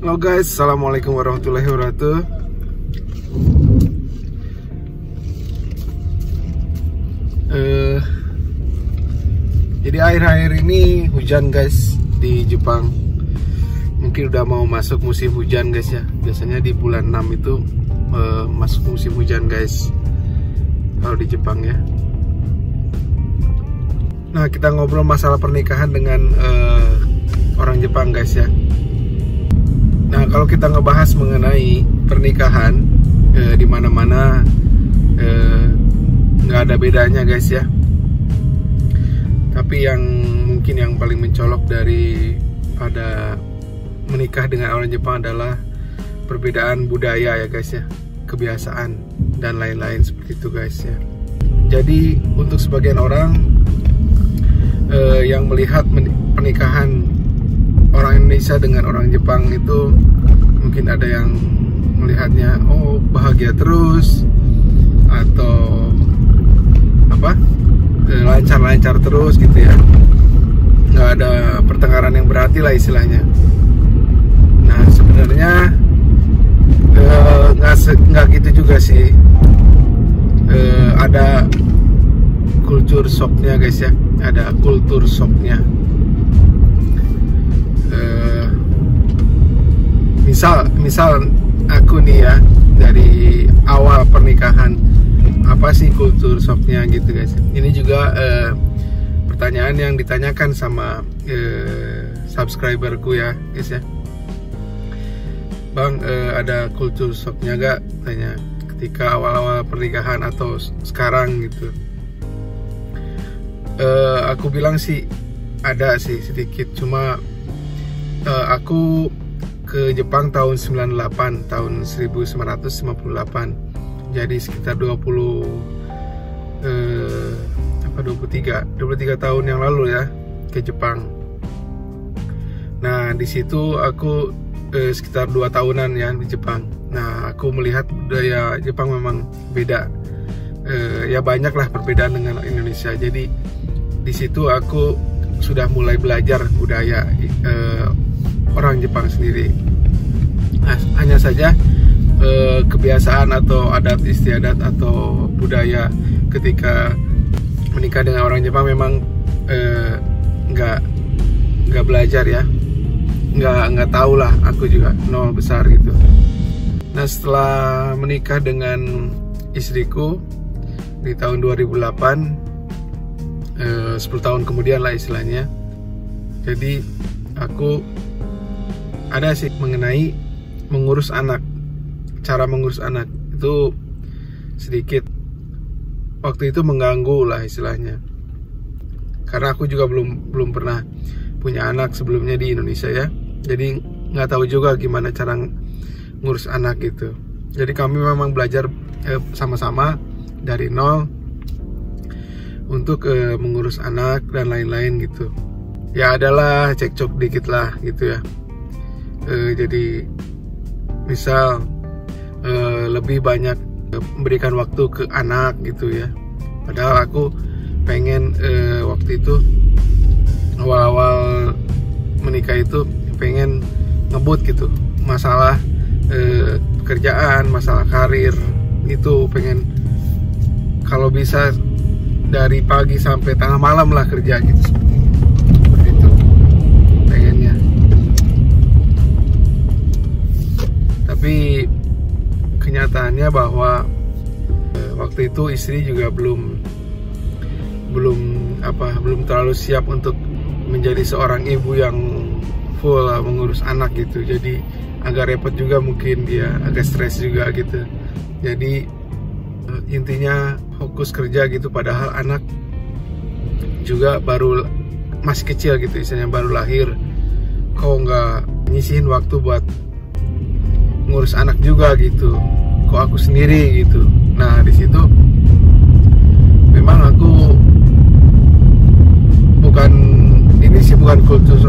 Halo guys, assalamualaikum warahmatullahi wabarakatuh. Jadi akhir-akhir ini hujan guys di Jepang. Mungkin udah mau masuk musim hujan guys ya. Biasanya di bulan 6 itu masuk musim hujan guys kalau di Jepang ya. Nah, kita ngobrol masalah pernikahan dengan orang Jepang guys ya. Nah, kalau kita ngebahas mengenai pernikahan di mana-mana nggak ada bedanya guys ya. Tapi yang mungkin yang paling mencolok daripada menikah dengan orang Jepang adalah perbedaan budaya ya guys ya, kebiasaan dan lain-lain seperti itu guys ya. Jadi untuk sebagian orang yang melihat pernikahan orang Indonesia dengan orang Jepang itu mungkin ada yang melihatnya oh bahagia terus atau apa lancar-lancar terus gitu ya, nggak ada pertengkaran yang berarti lah istilahnya. Nah sebenarnya nggak gitu juga sih, ada kultur shocknya guys ya, ada kultur shocknya. Misal aku nih ya, dari awal pernikahan apa sih kultur shocknya gitu guys. Ini juga pertanyaan yang ditanyakan sama subscriberku ya guys ya. Bang, ada kultur shocknya gak? Tanya ketika awal-awal pernikahan atau sekarang gitu. Aku bilang sih ada sih sedikit, cuma aku ke Jepang tahun 98, tahun 1958. Jadi sekitar 23 tahun yang lalu ya ke Jepang. Nah, di situ aku sekitar 2 tahunan ya di Jepang. Nah, aku melihat budaya Jepang memang beda. Ya banyaklah perbedaan dengan Indonesia. Jadi di situ aku sudah mulai belajar budaya orang Jepang sendiri. Nah, hanya saja kebiasaan atau adat istiadat atau budaya ketika menikah dengan orang Jepang memang nggak belajar ya, nggak tahu lah, aku juga nol besar gitu. Nah, setelah menikah dengan istriku di tahun 2008, 10 tahun kemudian lah istilahnya. Jadi aku ada sih mengenai mengurus anak, cara mengurus anak itu sedikit waktu itu mengganggu lah istilahnya, karena aku juga belum pernah punya anak sebelumnya di Indonesia ya. Jadi nggak tahu juga gimana cara ngurus anak gitu. Jadi kami memang belajar sama-sama dari nol untuk mengurus anak dan lain-lain gitu. Ya adalah cekcok dikit lah gitu ya. Jadi misal lebih banyak memberikan waktu ke anak gitu ya. Padahal aku pengen waktu itu awal-awal menikah itu pengen ngebut gitu, masalah pekerjaan, masalah karir itu pengen kalau bisa dari pagi sampai tengah malam lah kerja gitu, seperti itu pengennya. Tapi kenyataannya bahwa waktu itu istri juga belum terlalu siap untuk menjadi seorang ibu yang full mengurus anak gitu. Jadi agak repot juga, mungkin dia agak stres juga gitu. Jadi intinya fokus kerja gitu, padahal anak juga baru masih kecil gitu, istilahnya baru lahir. Kok nggak nyisihin waktu buat ngurus anak juga gitu, kok aku sendiri gitu. Nah, di situ memang aku bukan kultur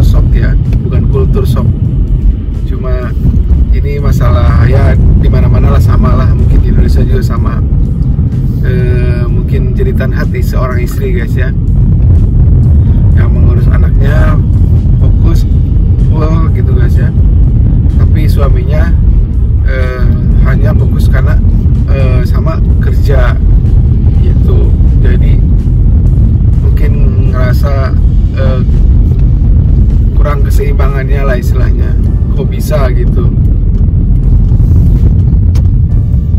shock ya, bukan kultur shock. Cuma ini masalah ya di mana-mana lah, sama lah, mungkin di Indonesia juga sama. Mungkin jeritan hati seorang istri guys ya, yang mengurus anaknya fokus full gitu guys ya. bisa gitu.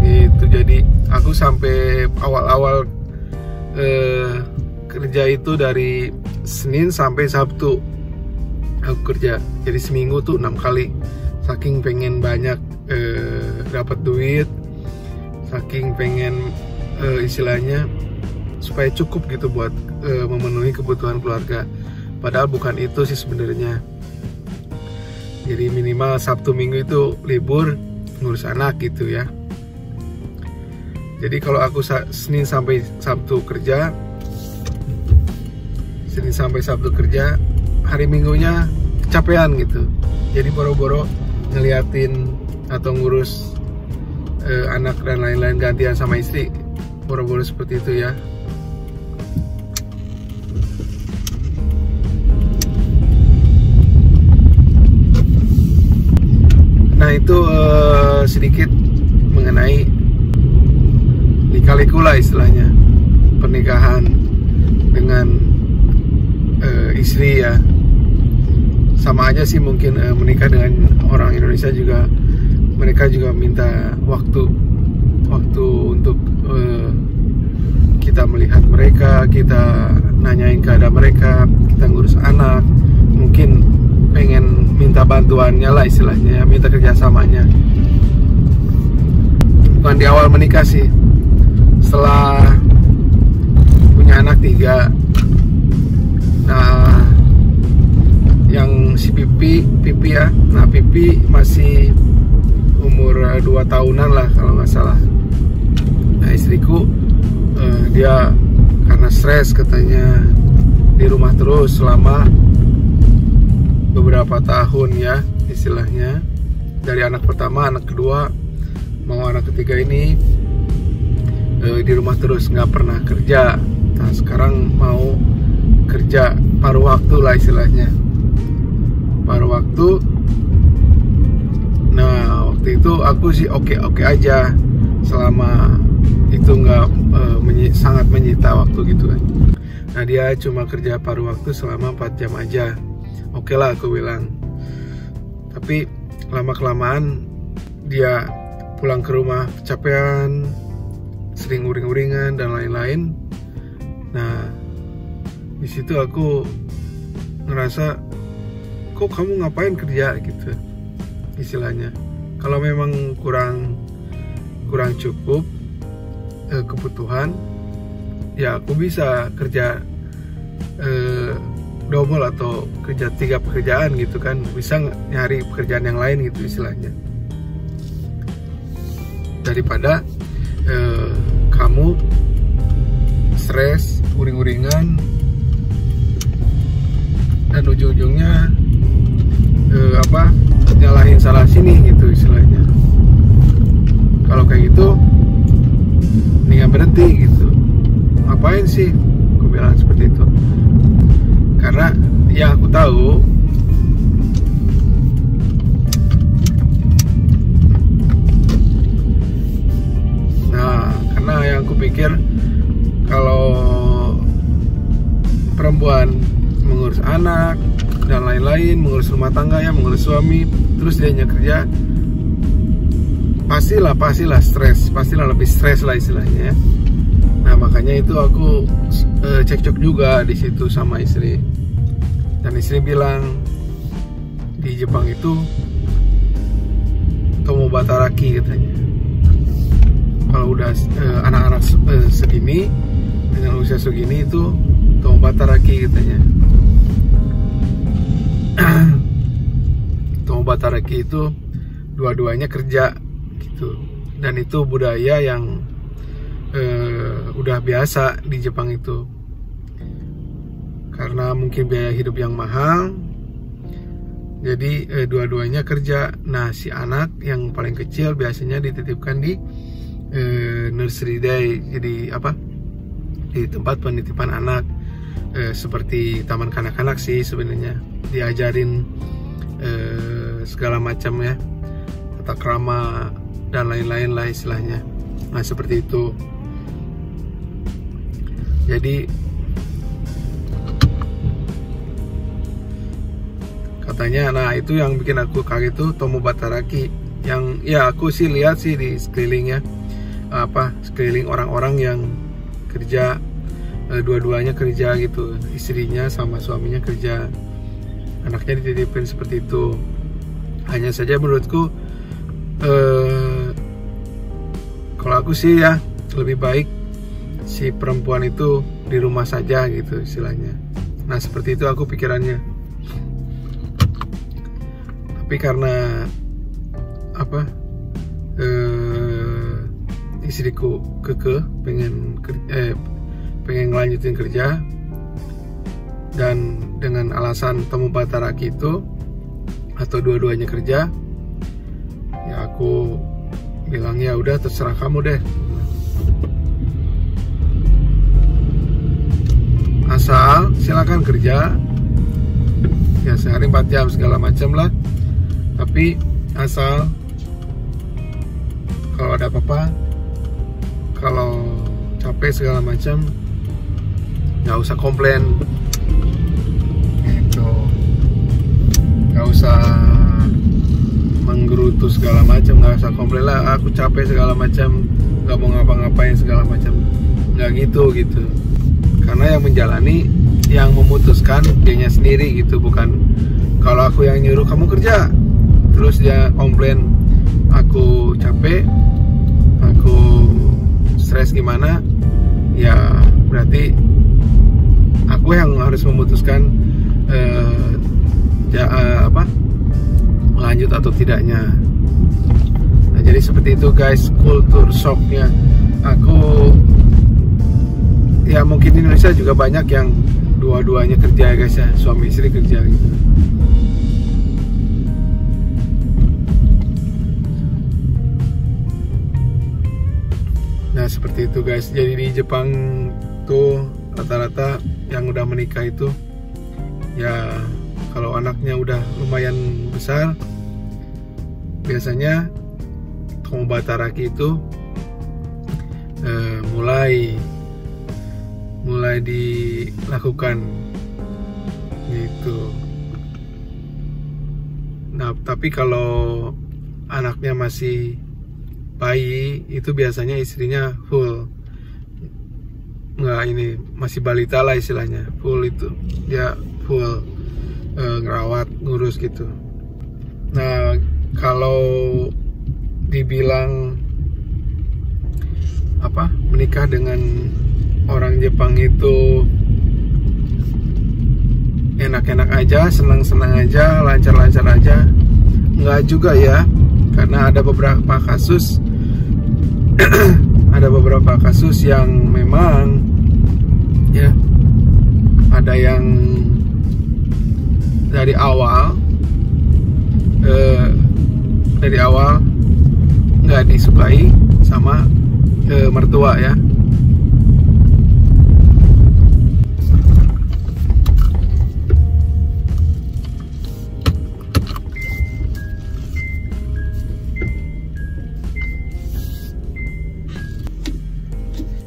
Itu jadi aku sampai awal-awal kerja itu dari Senin sampai Sabtu aku kerja. Jadi seminggu tuh 6 kali. Saking pengen banyak dapat duit, saking pengen istilahnya supaya cukup gitu buat memenuhi kebutuhan keluarga. Padahal bukan itu sih sebenarnya. Jadi minimal Sabtu Minggu itu libur ngurus anak gitu ya. Jadi kalau aku Senin sampai Sabtu kerja, hari Minggunya kecapean gitu. Jadi boro-boro ngeliatin atau ngurus anak dan lain-lain, gantian sama istri, boro-boro seperti itu ya. Nah itu sedikit mengenai lika-liku lah istilahnya pernikahan dengan istri ya. Sama aja sih mungkin menikah dengan orang Indonesia juga, mereka juga minta waktu untuk kita melihat mereka, kita nanyain keadaan mereka, kita ngurus anak, mungkin pengen minta bantuannya lah istilahnya, minta kerjasamanya. Bukan di awal menikah sih, setelah punya anak 3. Nah yang si Pipi ya, nah Pipi masih umur 2 tahunan lah kalau nggak salah. Nah istriku dia karena stres katanya di rumah terus selama beberapa tahun ya istilahnya, dari anak pertama, anak kedua, mau anak ketiga ini di rumah terus, nggak pernah kerja. Nah sekarang mau kerja paruh waktu lah istilahnya, paruh waktu. Nah waktu itu aku sih oke aja, selama itu nggak sangat menyita waktu gitu kan. Nah dia cuma kerja paruh waktu selama 4 jam aja, oke lah aku bilang. Tapi lama-kelamaan dia pulang ke rumah kecapean, sering uring-uringan dan lain-lain. Nah di situ aku ngerasa, kok kamu ngapain kerja gitu istilahnya. Kalau memang kurang cukup kebutuhan, ya aku bisa kerja double atau kerja 3 pekerjaan gitu kan, bisa nyari pekerjaan yang lain gitu istilahnya, daripada kamu stres, uring-uringan, dan ujung-ujungnya nyalahin salah sini gitu istilahnya. Kalau kayak gitu mendingan berhenti gitu. Ngapain sih aku bilang seperti itu, karena yang aku tahu karena yang aku pikir kalau perempuan mengurus anak dan lain-lain, mengurus rumah tangga ya, mengurus suami, terus dia kerja, pastilah stres, pastilah lebih stres lah istilahnya ya. Nah makanya itu aku cekcok juga di situ sama istri, dan istri bilang di Jepang itu tomobataraki katanya. Kalau udah anak-anak segini dengan usia segini itu tomobataraki katanya. Tomobataraki itu dua-duanya kerja gitu, dan itu budaya yang udah biasa di Jepang itu, karena mungkin biaya hidup yang mahal, jadi dua-duanya kerja. Nah si anak yang paling kecil biasanya dititipkan di nursery day, jadi di tempat penitipan anak, seperti taman kanak-kanak sih sebenarnya, diajarin segala macam ya, tata krama dan lain-lain lah istilahnya. Nah seperti itu. Jadi katanya. Nah itu yang bikin aku kaget tuh Tomo Bataraki, yang ya aku sih lihat sih di sekelilingnya, sekeliling orang-orang yang kerja, dua-duanya kerja gitu, istrinya sama suaminya kerja, anaknya dititipin seperti itu. Hanya saja menurutku kalau aku sih ya lebih baik si perempuan itu di rumah saja gitu istilahnya. Nah seperti itu aku pikirannya. Tapi karena istriku pengen ngelanjutin kerja, dan dengan alasan Tomo Bataraki itu atau dua-duanya kerja, ya aku bilang ya udah terserah kamu deh, asal silakan kerja ya sehari 4 jam segala macam lah, tapi asal kalau ada apa-apa, kalau capek segala macam, nggak usah komplain gitu, nggak usah menggerutu segala macam, nggak usah komplain lah aku capek segala macam, nggak mau ngapa-ngapain segala macam, nggak gitu. Karena yang menjalani, yang memutuskan dianya sendiri gitu, bukan kalau aku yang nyuruh kamu kerja terus dia komplain aku capek, aku stres gimana, ya berarti aku yang harus memutuskan lanjut atau tidaknya. Nah, jadi seperti itu guys, kultur shocknya. Aku ya mungkin di Indonesia juga banyak yang dua-duanya kerja ya guys ya, suami istri kerja gitu. Nah seperti itu guys. Jadi di Jepang tuh rata-rata yang udah menikah itu ya kalau anaknya udah lumayan besar, biasanya Tomo Bataraki itu mulai dilakukan gitu. Nah tapi kalau anaknya masih bayi itu biasanya istrinya full, masih balita lah istilahnya, full itu dia full ngerawat, ngurus gitu. Nah kalau dibilang menikah dengan orang Jepang itu enak-enak aja, senang-senang aja, lancar-lancar aja, nggak juga ya, karena ada beberapa kasus ada beberapa kasus yang memang ya ada yang dari awal nggak disukai sama mertua ya.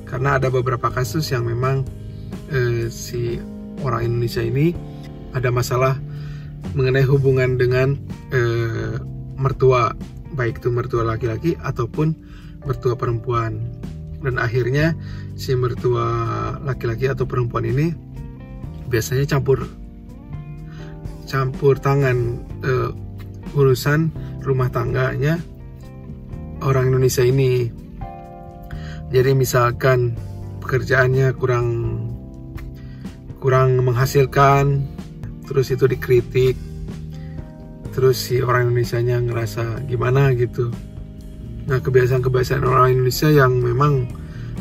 Karena ada beberapa kasus yang memang si orang Indonesia ini ada masalah mengenai hubungan dengan mertua, baik itu mertua laki-laki ataupun mertua perempuan. Dan akhirnya si mertua laki-laki atau perempuan ini biasanya campur tangan urusan rumah tangganya orang Indonesia ini. Jadi misalkan pekerjaannya kurang menghasilkan, terus itu dikritik, terus si orang Indonesianya ngerasa gimana gitu. Nah kebiasaan-kebiasaan orang Indonesia yang memang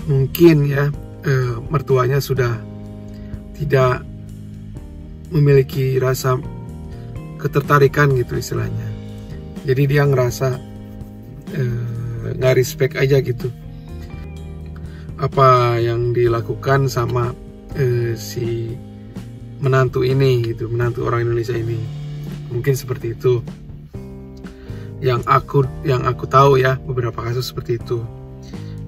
mungkin ya mertuanya sudah tidak memiliki rasa ketertarikan gitu istilahnya. Jadi dia ngerasa nggak respect aja gitu apa yang dilakukan sama si menantu ini gitu, menantu orang Indonesia ini. Mungkin seperti itu yang aku tahu ya, beberapa kasus seperti itu.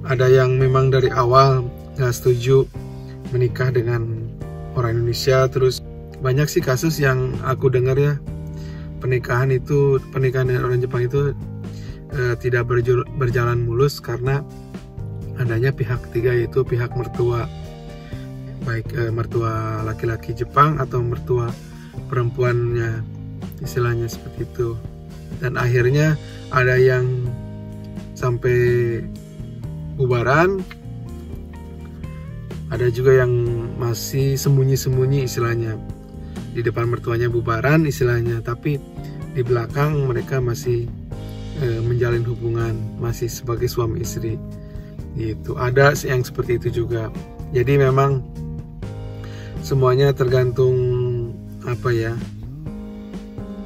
Ada yang memang dari awal nggak setuju menikah dengan orang Indonesia, terus banyak sih kasus yang aku dengar ya, pernikahan dengan orang Jepang itu tidak berjalan mulus karena adanya pihak ketiga, yaitu pihak mertua, baik mertua laki-laki Jepang atau mertua perempuannya, istilahnya seperti itu. Dan akhirnya ada yang sampai bubaran, ada juga yang masih sembunyi-sembunyi istilahnya, di depan mertuanya bubaran istilahnya, tapi di belakang mereka masih menjalin hubungan, masih sebagai suami istri gitu. Ada yang seperti itu juga. Jadi memang semuanya tergantung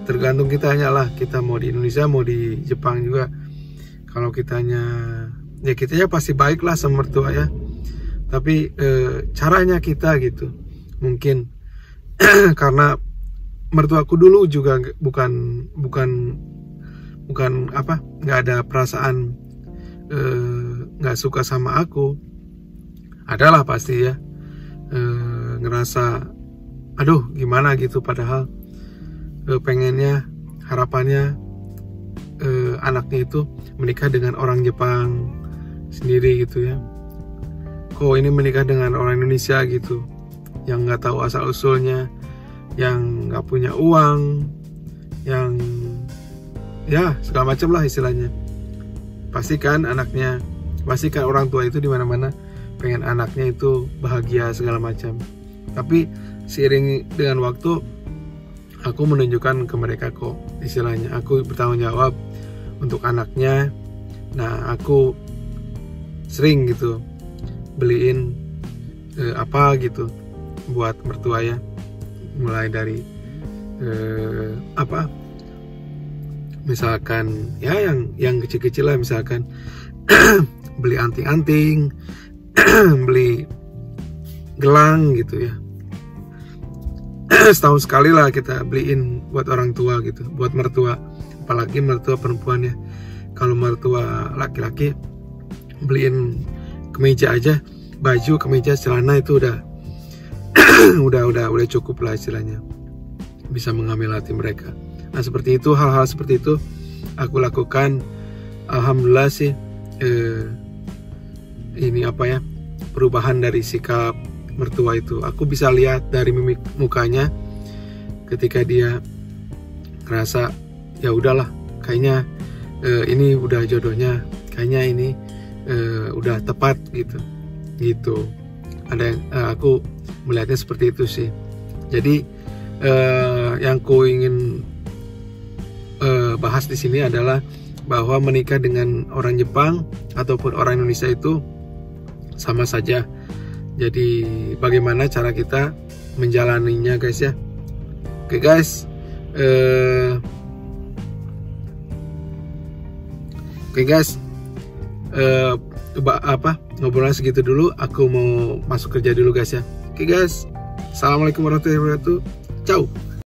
tergantung kitanya lah, kita mau di Indonesia mau di Jepang juga. Kalau kitanya pasti baik lah sama mertua ya, tapi caranya kita gitu mungkin karena mertuaku dulu juga nggak ada perasaan nggak suka sama aku. Adalah pasti ya, ngerasa aduh gimana gitu, padahal pengennya, harapannya anaknya itu menikah dengan orang Jepang sendiri gitu ya. Kok ini menikah dengan orang Indonesia gitu, yang nggak tahu asal usulnya, yang nggak punya uang, yang ya segala macam lah istilahnya. Pastikan orang tua itu di mana-mana pengen anaknya itu bahagia segala macam. Tapi seiring dengan waktu, aku menunjukkan ke mereka kok istilahnya aku bertanggung jawab untuk anaknya. Nah, aku sering gitu beliin gitu buat mertua ya, mulai dari misalkan ya yang kecil-kecil lah, misalkan beli anting-anting, beli gelang gitu ya. Setahun sekali lah kita beliin buat orang tua gitu, buat mertua, apalagi mertua perempuan ya. Kalau mertua laki-laki beliin kemeja aja, baju, kemeja, celana itu udah udah cukup lah istilahnya, bisa mengambil hati mereka. Nah seperti itu, hal-hal seperti itu aku lakukan. Alhamdulillah sih perubahan dari sikap mertua itu aku bisa lihat dari mimik mukanya ketika dia ngerasa ya udahlah, kayaknya ini udah jodohnya, kayaknya ini udah tepat gitu. Ada yang aku melihatnya seperti itu sih. Jadi yang ku ingin bahas di sini adalah bahwa menikah dengan orang Jepang ataupun orang Indonesia itu sama saja. Jadi bagaimana cara kita menjalaninya guys ya. Oke guys, ngobrolnya segitu dulu. Aku mau masuk kerja dulu guys ya. Oke guys, assalamualaikum warahmatullahi wabarakatuh. Ciao.